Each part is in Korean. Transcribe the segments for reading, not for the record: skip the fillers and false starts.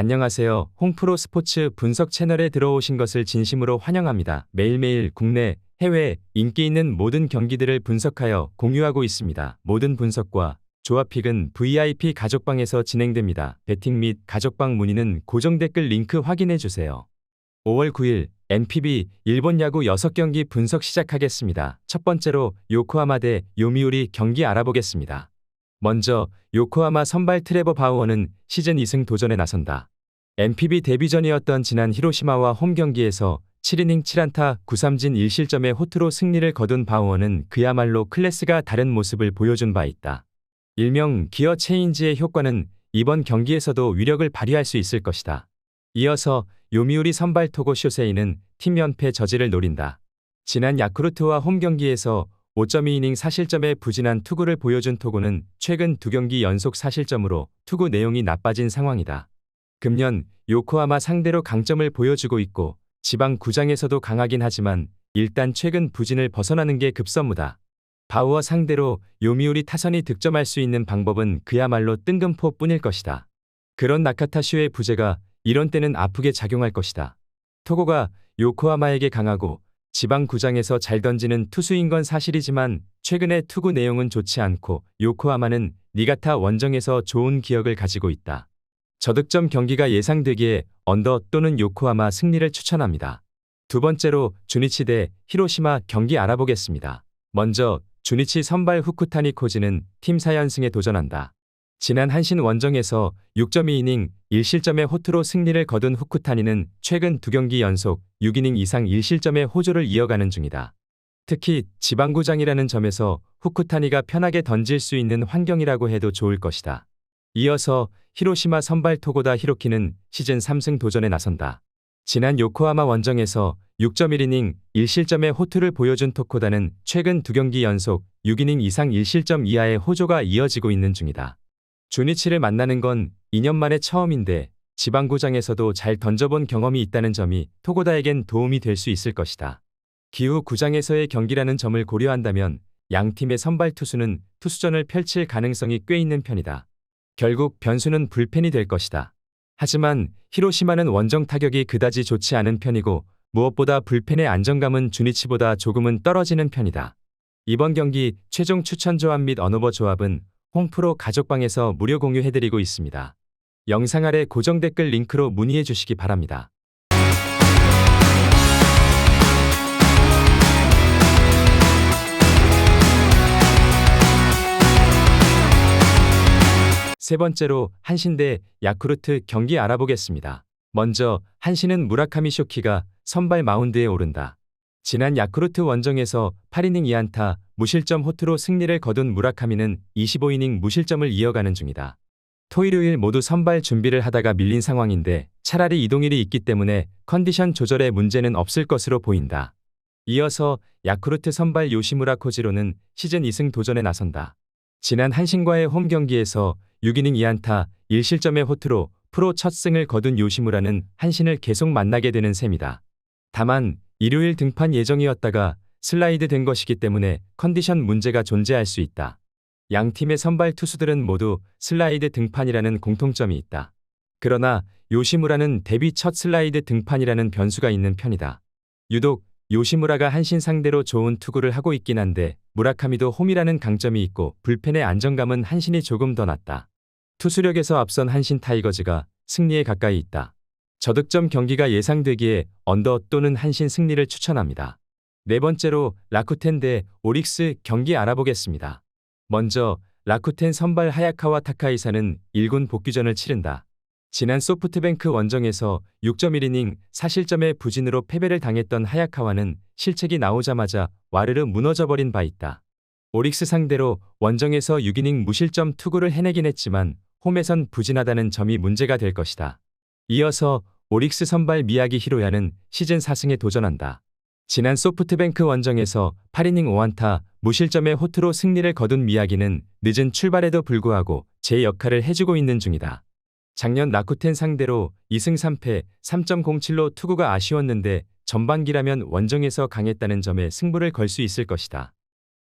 안녕하세요. 홍프로 스포츠 분석 채널에 들어오신 것을 진심으로 환영합니다. 매일매일 국내, 해외 인기 있는 모든 경기들을 분석하여 공유하고 있습니다. 모든 분석과 조합픽은 VIP 가족방에서 진행됩니다. 배팅 및 가족방 문의는 고정 댓글 링크 확인해 주세요. 5월 9일 NPB 일본 야구 6경기 분석 시작하겠습니다. 첫 번째로 요코하마 대 요미우리 경기 알아보겠습니다. 먼저 요코하마 선발 트레버 바우어는 시즌 2승 도전에 나선다. NPB 데뷔전이었던 지난 히로시마와 홈 경기에서 7이닝 7안타 9삼진 1실점의 호투로 승리를 거둔 바우어는 그야말로 클래스가 다른 모습을 보여준 바 있다. 일명 기어 체인지의 효과는 이번 경기에서도 위력을 발휘할 수 있을 것이다. 이어서 요미우리 선발 토고 쇼세이는 팀 연패 저지를 노린다. 지난 야쿠르트와 홈 경기에서 5.2이닝 4실점의 부진한 투구를 보여준 토고는 최근 2경기 연속 4실점으로 투구 내용이 나빠진 상황이다. 금년 요코하마 상대로 강점을 보여주고 있고 지방 구장에서도 강하긴 하지만 일단 최근 부진을 벗어나는 게 급선무다. 바우어 상대로 요미우리 타선이 득점할 수 있는 방법은 그야말로 뜬금포 뿐일 것이다. 그런 나카타슈의 부재가 이런 때는 아프게 작용할 것이다. 토고가 요코하마에게 강하고 지방 구장에서 잘 던지는 투수인 건 사실이지만 최근의 투구 내용은 좋지 않고 요코하마는 니가타 원정에서 좋은 기억을 가지고 있다. 저득점 경기가 예상되기에 언더 또는 요코하마 승리를 추천합니다. 두 번째로 주니치 대 히로시마 경기 알아보겠습니다. 먼저 주니치 선발 후쿠타니 코지는 팀 4연승에 도전한다. 지난 한신 원정에서 6.2이닝 1실점의 호투로 승리를 거둔 후쿠타니는 최근 2경기 연속 6이닝 이상 1실점의 호조를 이어가는 중이다. 특히 지방구장이라는 점에서 후쿠타니가 편하게 던질 수 있는 환경이라고 해도 좋을 것이다. 이어서 히로시마 선발 토고다 히로키는 시즌 3승 도전에 나선다. 지난 요코하마 원정에서 6.1이닝 1실점의 호투를 보여준 토코다는 최근 2경기 연속 6이닝 이상 1실점 이하의 호조가 이어지고 있는 중이다. 주니치를 만나는 건 2년 만에 처음인데 지방구장에서도 잘 던져본 경험이 있다는 점이 토고다에겐 도움이 될 수 있을 것이다. 기후 구장에서의 경기라는 점을 고려한다면 양 팀의 선발 투수는 투수전을 펼칠 가능성이 꽤 있는 편이다. 결국 변수는 불펜이 될 것이다. 하지만 히로시마는 원정 타격이 그다지 좋지 않은 편이고 무엇보다 불펜의 안정감은 주니치보다 조금은 떨어지는 편이다. 이번 경기 최종 추천 조합 및 언오버 조합은 홍프로 가족방에서 무료 공유해드리고 있습니다. 영상 아래 고정 댓글 링크로 문의해 주시기 바랍니다. 세 번째로 한신 대 야쿠르트 경기 알아보겠습니다. 먼저 한신은 무라카미 쇼키가 선발 마운드에 오른다. 지난 야쿠르트 원정에서 8이닝 2안타 무실점 호투로 승리를 거둔 무라카미는 25이닝 무실점을 이어가는 중이다. 토일요일 모두 선발 준비를 하다가 밀린 상황인데 차라리 이동일이 있기 때문에 컨디션 조절에 문제는 없을 것으로 보인다. 이어서 야쿠르트 선발 요시무라 코지로는 시즌 2승 도전에 나선다. 지난 한신과의 홈 경기에서 6이닝 2안타 1실점의 호투로 프로 첫 승을 거둔 요시무라는 한신을 계속 만나게 되는 셈이다. 다만 일요일 등판 예정이었다가 슬라이드 된 것이기 때문에 컨디션 문제가 존재할 수 있다. 양 팀의 선발 투수들은 모두 슬라이드 등판이라는 공통점이 있다. 그러나 요시무라는 데뷔 첫 슬라이드 등판이라는 변수가 있는 편이다. 유독 요시무라가 한신 상대로 좋은 투구를 하고 있긴 한데 무라카미도 홈이라는 강점이 있고 불펜의 안정감은 한신이 조금 더 낫다. 투수력에서 앞선 한신 타이거즈가 승리에 가까이 있다. 저득점 경기가 예상되기에 언더 또는 한신 승리를 추천합니다. 네 번째로 라쿠텐 대 오릭스 경기 알아보겠습니다. 먼저 라쿠텐 선발 하야카와 타카이사는 1군 복귀전을 치른다. 지난 소프트뱅크 원정에서 6.1이닝 4실점의 부진으로 패배를 당했던 하야카와는 실책이 나오자마자 와르르 무너져버린 바 있다. 오릭스 상대로 원정에서 6이닝 무실점 투구를 해내긴 했지만 홈에선 부진하다는 점이 문제가 될 것이다. 이어서 오릭스 선발 미야기 히로야는 시즌 4승에 도전한다. 지난 소프트뱅크 원정에서 8이닝 5안타 무실점의 호투로 승리를 거둔 미야기는 늦은 출발에도 불구하고 제 역할을 해주고 있는 중이다. 작년 라쿠텐 상대로 2승 3패 3.07로 투구가 아쉬웠는데 전반기라면 원정에서 강했다는 점에 승부를 걸 수 있을 것이다.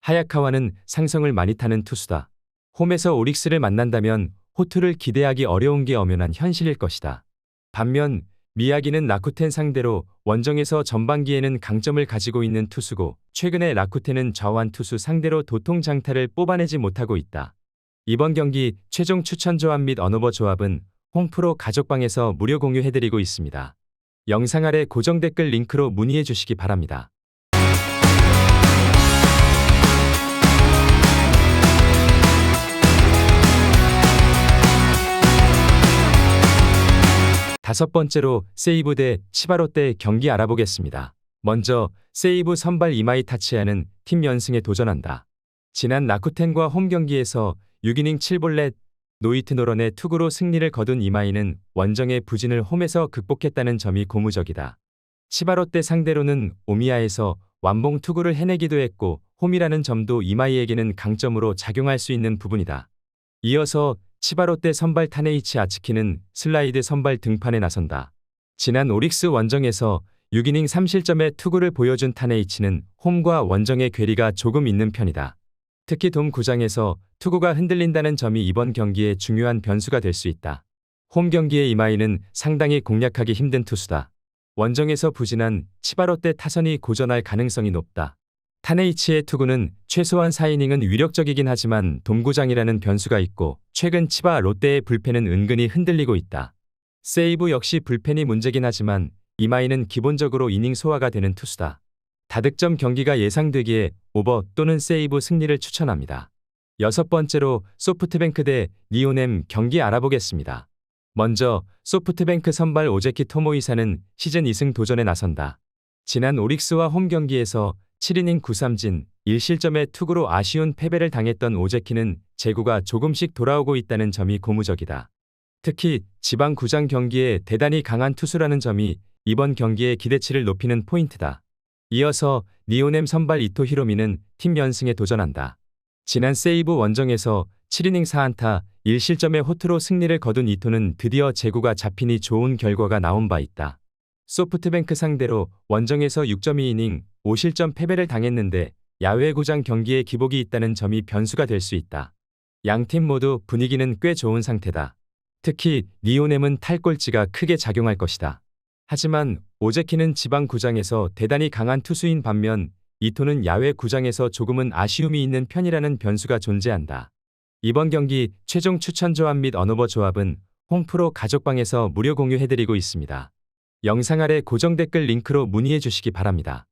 하야카와는 상성을 많이 타는 투수다. 홈에서 오릭스를 만난다면 호투를 기대하기 어려운 게 엄연한 현실일 것이다. 반면 미야기는 라쿠텐 상대로 원정에서 전반기에는 강점을 가지고 있는 투수고 최근에 라쿠텐은 좌완 투수 상대로 도통 장타를 뽑아내지 못하고 있다. 이번 경기 최종 추천 조합 및 언어버 조합은 홈프로 가족방에서 무료 공유해드리고 있습니다. 영상 아래 고정 댓글 링크로 문의해 주시기 바랍니다. 다섯 번째로 세이브 대 치바롯데 경기 알아보겠습니다. 먼저 세이브 선발 이마이 타치야는 팀 연승에 도전한다. 지난 라쿠텐과 홈 경기에서 6이닝 7볼넷 노히트 노런의 투구로 승리를 거둔 이마이는 원정의 부진을 홈에서 극복했다는 점이 고무적이다. 치바롯데 상대로는 오미야에서 완봉 투구를 해내기도 했고 홈이라는 점도 이마이에게는 강점으로 작용할 수 있는 부분이다. 이어서 치바롯데 선발 타네이치 아츠키는 슬라이드 선발 등판에 나선다. 지난 오릭스 원정에서 6이닝 3실점의 투구를 보여준 타네이치는 홈과 원정의 괴리가 조금 있는 편이다. 특히 돔 구장에서 투구가 흔들린다는 점이 이번 경기에 중요한 변수가 될 수 있다. 홈 경기의 이마이는 상당히 공략하기 힘든 투수다. 원정에서 부진한 치바롯데 타선이 고전할 가능성이 높다. 타네이치의 투구는 최소한 4이닝은 위력적이긴 하지만 돔구장이라는 변수가 있고 최근 치바 롯데의 불펜은 은근히 흔들리고 있다. 세이브 역시 불펜이 문제긴 하지만 이마이는 기본적으로 이닝 소화가 되는 투수다. 다득점 경기가 예상되기에 오버 또는 세이브 승리를 추천합니다. 여섯 번째로 소프트뱅크 대 니오넴 경기 알아보겠습니다. 먼저 소프트뱅크 선발 오제키 토모이사는 시즌 2승 도전에 나선다. 지난 오릭스와 홈 경기에서 7이닝 9삼진 1실점의 투구로 아쉬운 패배를 당했던 오제키는 제구가 조금씩 돌아오고 있다는 점이 고무적이다. 특히 지방 구장 경기에 대단히 강한 투수라는 점이 이번 경기의 기대치를 높이는 포인트다. 이어서 니오넴 선발 이토 히로미는 팀 연승에 도전한다. 지난 세이브 원정에서 7이닝 4안타 1실점의 호투로 승리를 거둔 이토는 드디어 제구가 잡히니 좋은 결과가 나온 바 있다. 소프트뱅크 상대로 원정에서 6.2이닝 5실점 패배를 당했는데 야외 구장 경기에 기복이 있다는 점이 변수가 될 수 있다. 양팀 모두 분위기는 꽤 좋은 상태다. 특히 니오넴은 탈꼴찌가 크게 작용할 것이다. 하지만 오제키는 지방 구장에서 대단히 강한 투수인 반면 이토는 야외 구장에서 조금은 아쉬움이 있는 편이라는 변수가 존재한다. 이번 경기 최종 추천 조합 및 언어버 조합은 홈프로 가족방에서 무료 공유해드리고 있습니다. 영상 아래 고정 댓글 링크로 문의해 주시기 바랍니다.